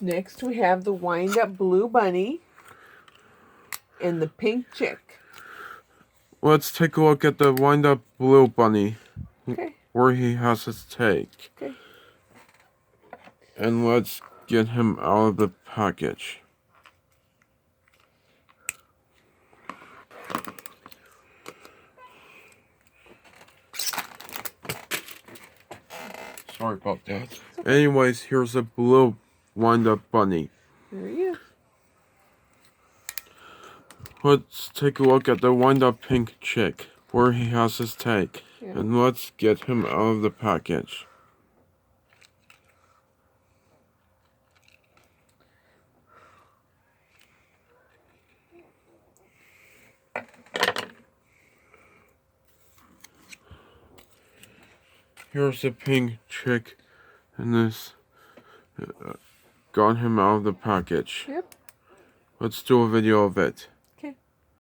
Next we have the wind-up blue bunny and the pink chick. Let's take a look at the wind-up blue bunny. Okay. Where he has his take. Okay. And let's get him out of the package. Sorry about that. Okay. Anyways, here's a blue wind-up bunny. There he is. Let's take a look at the wind-up pink chick, where he has his take. Yeah. And let's get him out of the package. Here's the pink chick, and this got him out of the package. Yep. Let's do a video of it.